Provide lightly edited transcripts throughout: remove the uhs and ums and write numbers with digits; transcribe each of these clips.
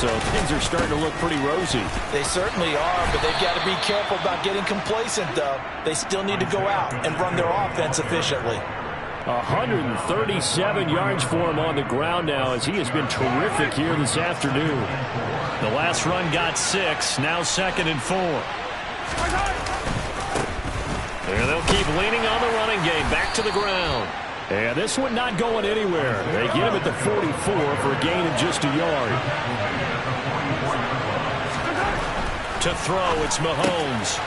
so things are starting to look pretty rosy. They certainly are, but they've got to be careful about getting complacent, though. They still need to go out and run their offense efficiently. 137 yards for him on the ground now, as he has been terrific here this afternoon. The last run got 6, now 2nd and 4. And they'll keep leaning on the running game, back to the ground. And this one not going anywhere. They get him at the 44 for a gain of just a yard. To throw, it's Mahomes.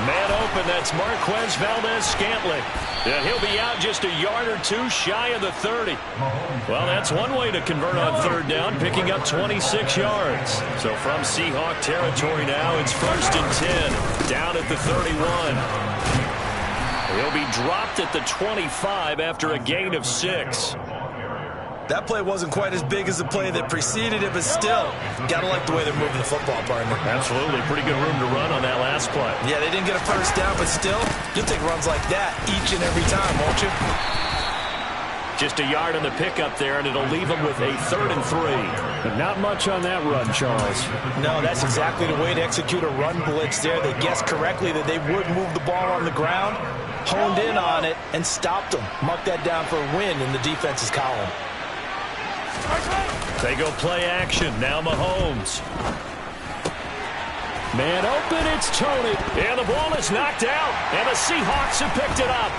Man open, that's Marquez Valdez-Scantling. And he'll be out just a yard or 2 shy of the 30. Well, that's one way to convert on 3rd down, picking up 26 yards. So from Seahawk territory now, it's 1st and 10, down at the 31. He'll be dropped at the 25 after a gain of 6. That play wasn't quite as big as the play that preceded it, but still, got to like the way they're moving the football, partner. Absolutely. Pretty good room to run on that last play. Yeah, they didn't get a 1st down, but still, you'll take runs like that each and every time, won't you? Just a yard on the pickup there, and it'll leave them with a 3rd and 3. But not much on that run, Charles. No, that's exactly the way to execute a run blitz there. They guessed correctly that they would move the ball on the ground, honed in on it, and stopped them. Mark that down for a win in the defense's column. They go play action. Now Mahomes. Man open, it's Tony. And the ball is knocked out, and the Seahawks have picked it up.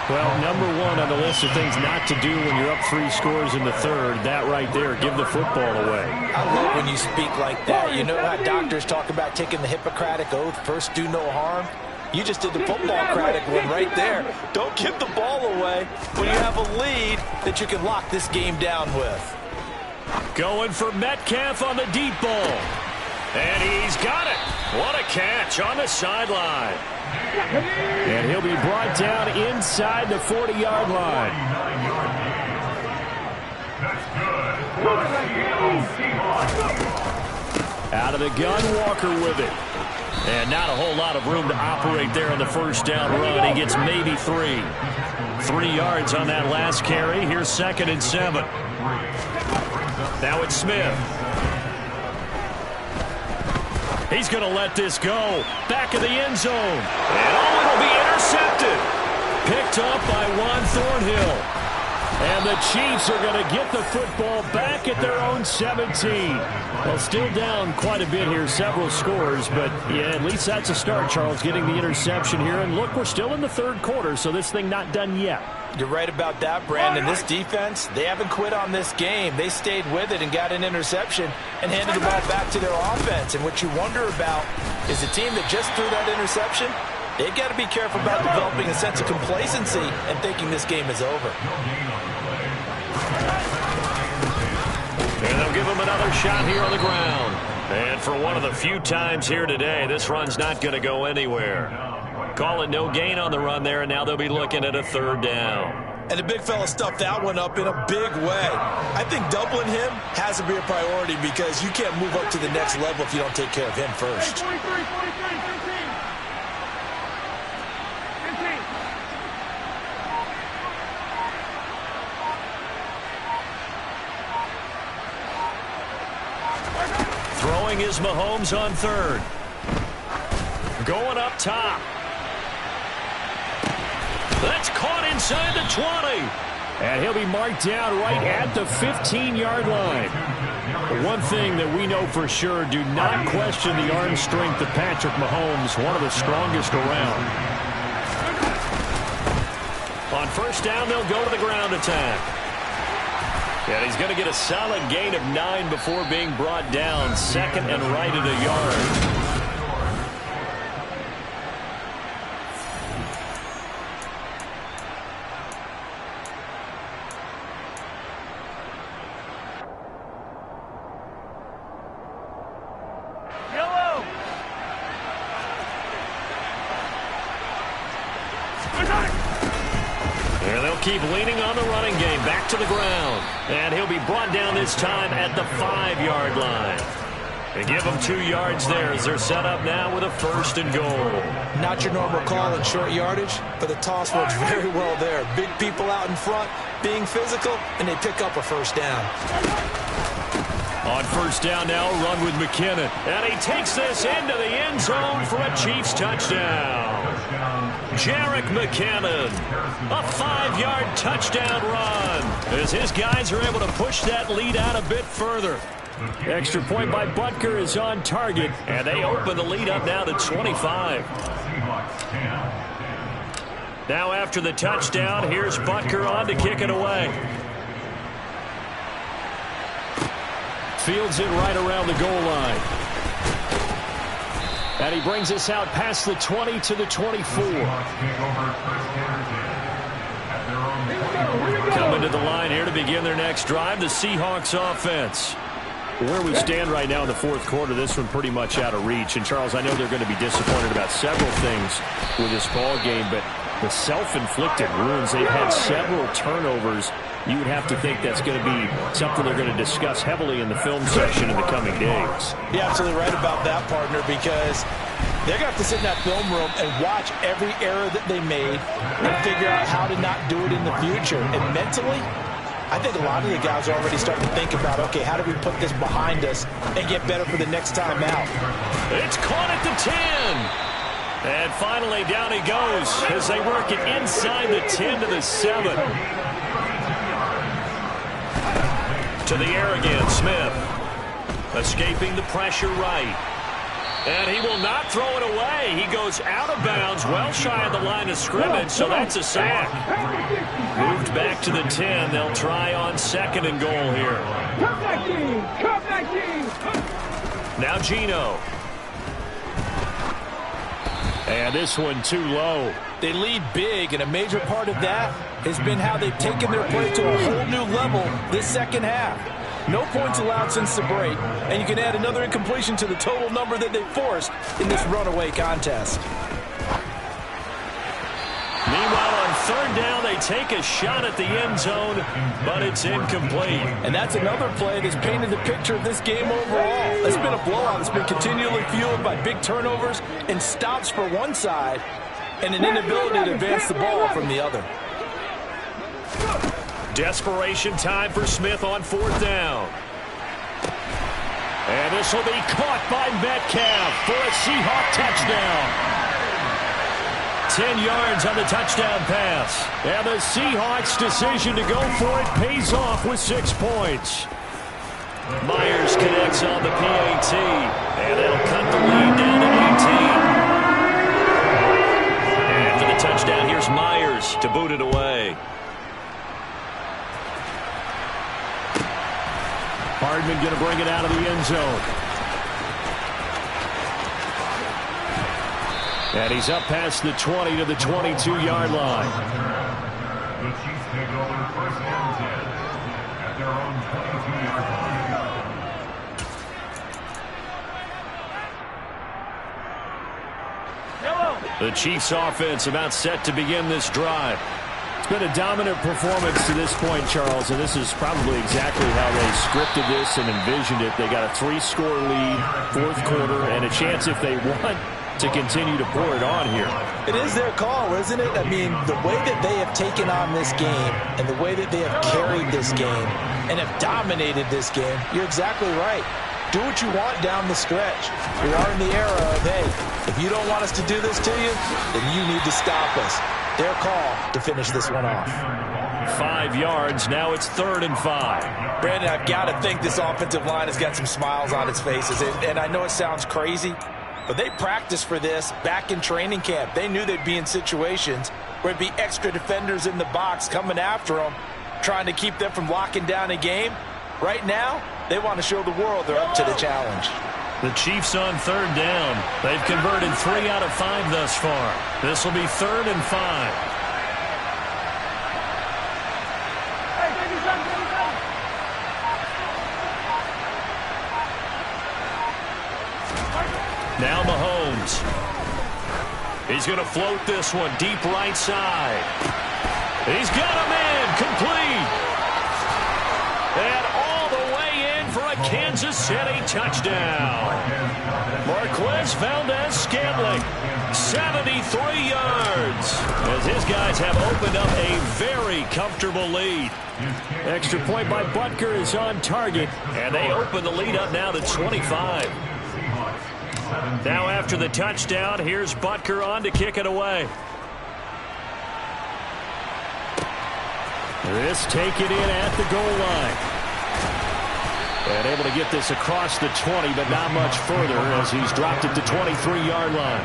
Well, number 1 on the list of things not to do when you're up 3 scores in the 3rd, that right there, give the football away. I love when you speak like that. You know how doctors talk about taking the Hippocratic Oath, first do no harm? You just did the football-cratic one right there. Don't give the ball away when you have a lead that you can lock this game down with. Going for Metcalf on the deep ball. And he's got it. What a catch on the sideline. And he'll be brought down inside the 40-yard line. Out of the gun, Walker with it. And not a whole lot of room to operate there on the 1st down run. He gets maybe 3. 3 yards on that last carry. Here's 2nd and 7. Now it's Smith. He's going to let this go. Back of the end zone. And it'll be intercepted. Picked up by Juan Thornhill. And the Chiefs are going to get the football back at their own 17. Well, still down quite a bit here, several scores, but yeah, at least that's a start, Charles, getting the interception here. And look, we're still in the 3rd quarter, so this thing not done yet. You're right about that, Brandon. This defense, they haven't quit on this game. They stayed with it and got an interception and handed the ball back to their offense. And what you wonder about is the team that just threw that interception, they've got to be careful about developing a sense of complacency and thinking this game is over. And they'll give him another shot here on the ground. And for one of the few times here today, this run's not going to go anywhere. Call it no gain on the run there, and now they'll be looking at a 3rd down. And the big fella stuffed that one up in a big way. I think doubling him has to be a priority because you can't move up to the next level if you don't take care of him first. Throwing is Mahomes on 3rd. Going up top. That's caught inside the 20. And he'll be marked down right at the 15-yard line. One thing that we know for sure, do not question the arm strength of Patrick Mahomes, one of the strongest around. On 1st down, they'll go to the ground attack. And he's going to get a solid gain of 9 before being brought down. 2nd and right at a yard. Keep leaning on the running game. Back to the ground. And he'll be brought down this time at the 5-yard line. They give him 2 yards there as they're set up now with a 1st and goal. Not your normal call in short yardage, but the toss works very well there. Big people out in front, being physical, and they pick up a 1st down. On first down now, run with McKinnon. And he takes this into the end zone for a Chiefs touchdown. Jerick McKinnon, a 5-yard touchdown run, as his guys are able to push that lead out a bit further. Extra point by Butker is on target, and they open the lead up now to 25. Now after the touchdown, here's Butker on to kick it away. Fields it right around the goal line. And he brings us out past the 20 to the 24. Coming to the line here to begin their next drive, the Seahawks offense. Where we stand right now in the fourth quarter, this one pretty much out of reach. And, Charles, I know they're going to be disappointed about several things with this ball game, but the self-inflicted wounds, they've had several turnovers. You would have to think that's going to be something they're going to discuss heavily in the film section in the coming days. You're absolutely right about that, partner, because they're going to have to sit in that film room and watch every error that they made and figure out how to not do it in the future. And mentally, I think a lot of the guys are already starting to think about, okay, how do we put this behind us and get better for the next time out? It's caught at the 10. And finally, down he goes as they work it inside the 10 to the 7. To the air again, Smith. Escaping the pressure right. And he will not throw it away. He goes out of bounds, well shy of the line of scrimmage, so that's a sack. Moved back to the 10. They'll try on 2nd and goal here. Come back in! Come back in! Now Geno. And this one too low. They lead big, and a major part of that has been how they've taken their play to a whole new level this second half. No points allowed since the break, and you can add another incompletion to the total number that they forced in this runaway contest. Meanwhile, on 3rd down, they take a shot at the end zone, but it's incomplete. And that's another play that's painted the picture of this game overall. It's been a blowout. It's been continually fueled by big turnovers and stops for one side and an inability to advance the ball from the other. Desperation time for Smith on 4th down. And this will be caught by Metcalf for a Seahawk touchdown. 10 yards on the touchdown pass. And the Seahawks' decision to go for it pays off with 6 points. Myers connects on the PAT. And they'll cut the lead down to 18. And for the touchdown, here's Myers to boot it away. Hardman going to bring it out of the end zone. And he's up past the 20 to the 22-yard line. The Chiefs take over 1st and 10 at their own 22-yard line. The Chiefs offense about set to begin this drive. It's been a dominant performance to this point, Charles, and this is probably exactly how they scripted this and envisioned it. They got a 3-score lead, 4th quarter, and a chance if they want to continue to pour it on here. It is their call, isn't it? I mean, the way that they have taken on this game and the way that they have carried this game and have dominated this game, you're exactly right. Do what you want down the stretch. We are in the era of, hey, if you don't want us to do this to you, then you need to stop us. Their call to finish this one off. 5 yards. Now it's 3rd and 5. Brandon, I've got to think this offensive line has got some smiles on its faces. And I know it sounds crazy, but they practiced for this back in training camp. They knew they'd be in situations where it'd be extra defenders in the box coming after them, trying to keep them from locking down a game. Right now, they want to show the world they're up to the challenge. The Chiefs on 3rd down. They've converted 3 out of 5 thus far. This will be 3rd and 5. Now Mahomes. He's going to float this one deep right side. He's got him in. Complete. And all the way in for a Kansas Kansas City touchdown. Marquez Valdez-Scantling, 73 yards, as his guys have opened up a very comfortable lead. Extra point by Butker is on target, and they open the lead up now to 25. Now after the touchdown, here's Butker on to kick it away. This taken in at the goal line. And able to get this across the 20, but not much further as he's dropped it to 23-yard line.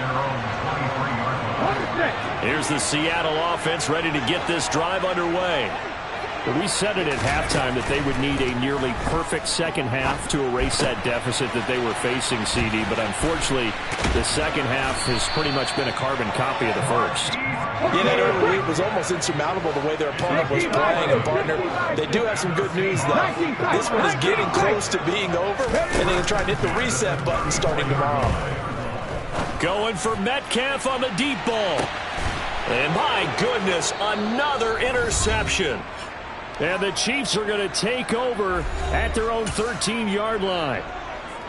Here's the Seattle offense ready to get this drive underway. We said it at halftime that they would need a nearly perfect second half to erase that deficit that they were facing, CD. But unfortunately, the second half has pretty much been a carbon copy of the first. Yeah, that early lead was almost insurmountable the way their opponent was playing. And, partner, they do have some good news, though. This one is getting close to being over, and they can try and hit the reset button starting tomorrow. Going for Metcalf on the deep ball. And, my goodness, another interception. And the Chiefs are going to take over at their own 13-yard line.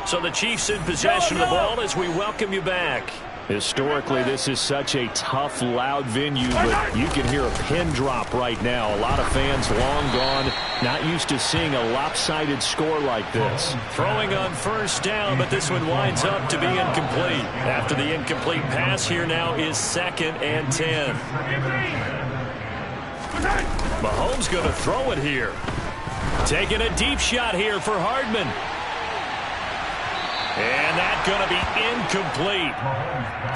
So the Chiefs in possession of the ball as we welcome you back. Historically, this is such a tough, loud venue, but you can hear a pin drop right now. A lot of fans long gone, not used to seeing a lopsided score like this. Throwing on first down, but this one winds up to be incomplete. After the incomplete pass, here now is 2nd and 10. Mahomes going to throw it here. Taking a deep shot here for Hardman. And that's going to be incomplete.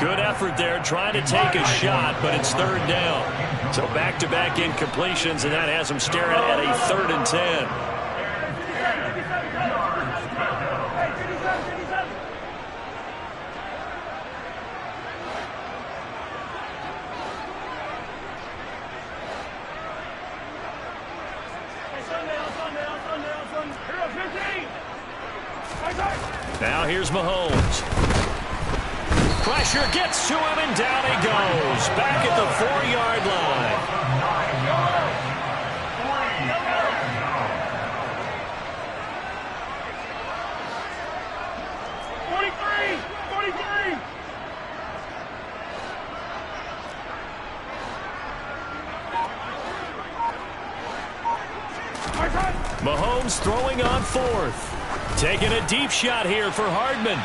Good effort there trying to take a shot, but it's 3rd down. So back-to-back incompletions, and that has them staring at a 3rd and 10. Now here's Mahomes. Pressure gets to him, and down he goes. Back at the 4-yard line. 43! Mahomes throwing on 4th. Taking a deep shot here for Hardman.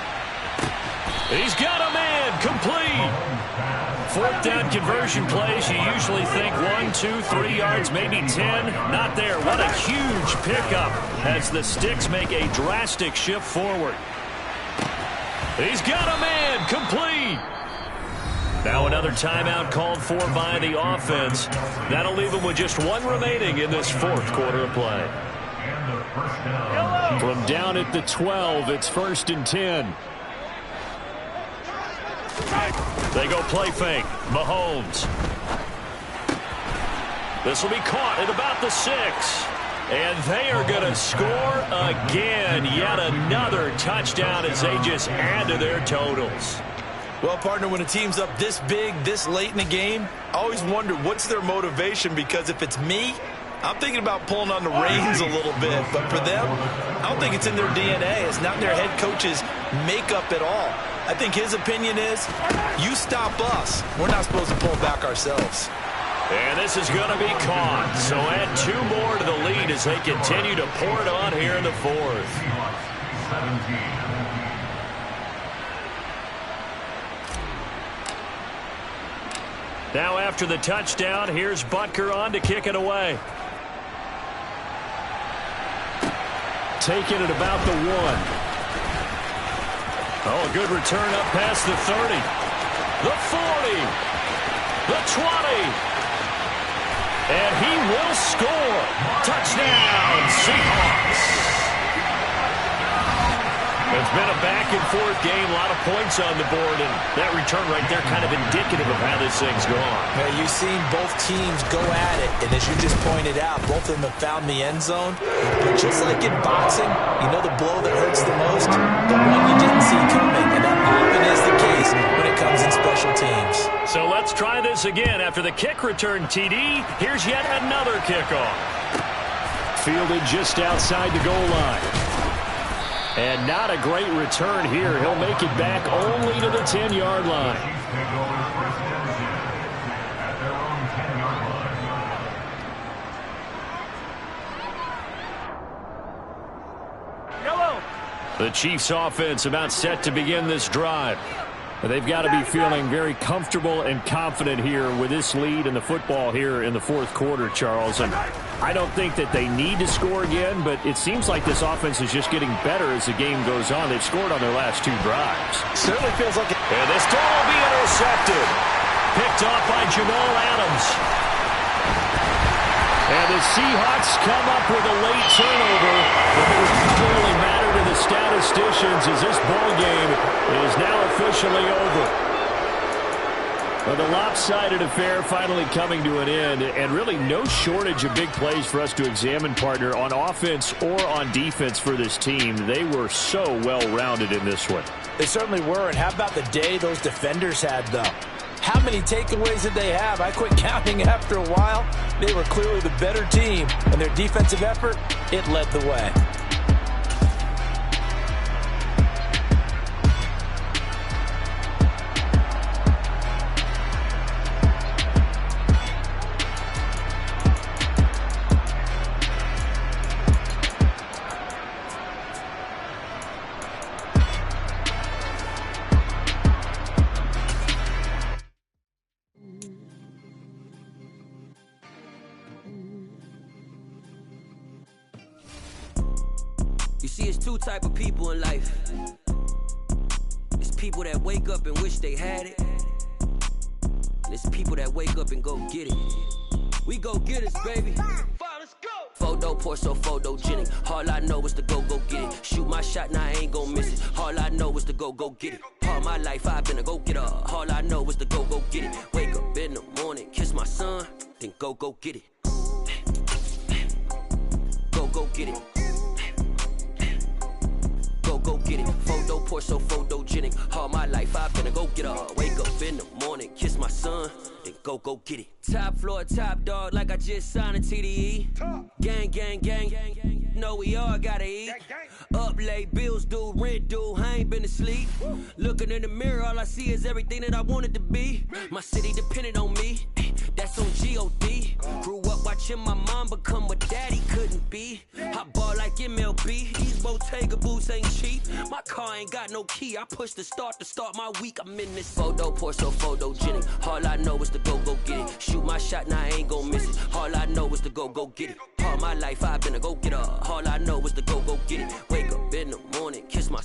He's got a man, complete. 4th down conversion plays, you usually think 1, 2, 3 yards, maybe 10. Not there. What a huge pickup as the sticks make a drastic shift forward. He's got a man, complete. Now another timeout called for by the offense. That'll leave them with just 1 remaining in this 4th quarter of play. From down at the 12, it's 1st and 10. They go play fake. Mahomes. This will be caught at about the 6. And they are going to score again. Yet another touchdown as they just add to their totals. Well, partner, when a team's up this big, this late in the game, I always wonder what's their motivation, because if it's me, I'm thinking about pulling on the reins a little bit. But for them, I don't think it's in their DNA. It's not in their head coach's makeup at all. I think his opinion is, you stop us. We're not supposed to pull back ourselves. And this is going to be caught. So add 2 more to the lead as they continue to pour it on here in the 4th. Now after the touchdown, here's Butker on to kick it away. Taking it about the 1. Oh, a good return up past the 30. The 40. The 20. And he will score. Touchdown, Seahawks. It's been a back-and-forth game, a lot of points on the board, and that return right there kind of indicative of how this thing's gone. Hey, you've seen both teams go at it, and as you just pointed out, both of them have found the end zone. But just like in boxing, you know the blow that hurts the most? The one you didn't see coming, and that often is the case when it comes in special teams. So let's try this again. After the kick return, TD, here's yet another kickoff. Fielded just outside the goal line. And not a great return here. He'll make it back only to the 10-yard line. Chiefs take over first and 10 at their own 10-yard line. The Chiefs offense about set to begin this drive. They've got to be feeling very comfortable and confident here with this lead in the football here in the fourth quarter, Charles. And I don't think that they need to score again, but it seems like this offense is just getting better as the game goes on. They've scored on their last 2 drives. Certainly feels like it. And this ball will be intercepted. Picked off by Jamal Adams. And the Seahawks come up with a late turnover, but it would clearly matter to the statisticians as this ball game is now officially over. Well, the lopsided affair finally coming to an end, and really no shortage of big plays for us to examine, partner, on offense or on defense for this team. They were so well-rounded in this one. They certainly were, and how about the day those defenders had, though? How many takeaways did they have? I quit counting after a while. They were clearly the better team, and their defensive effort, it led the way. You see, it's 2 type of people in life. It's people that wake up and wish they had it. And it's people that wake up and go get it. We go get it, baby. Let's go. Photo pour so photogenic. All I know is to go get it. Shoot my shot, now I ain't gon' miss it. All I know is to go get it. All my life I've been a go-getter. All I know is to go get it. Wake up in the morning, kiss my son, then go get it. Go get it. Go get it. Photo pour so photogenic. All my life I've been a go-getter. Wake up in the morning, kiss my son, then go get it. Top floor, top dog, like I just signed a TDE. Gang, gang, gang, gang, gang. Know we all gotta eat. Up late, bills due, rent due, I ain't been asleep. Looking in the mirror, all I see is everything that I wanted to be. My city depended on me, that's on G.O.D. Grew up watching my mom become what daddy couldn't be. I ball like MLB, these Bottega boots ain't cheap. My car ain't got no key, I push the start to start my week. I'm in this photo pour so photogenic. All I know is to go get it. Shoot my shot, now I ain't gon' miss it. All I know is to go get it. All my life I've been a go-getter. All I know is to go get it. Wake up in the morning, kiss my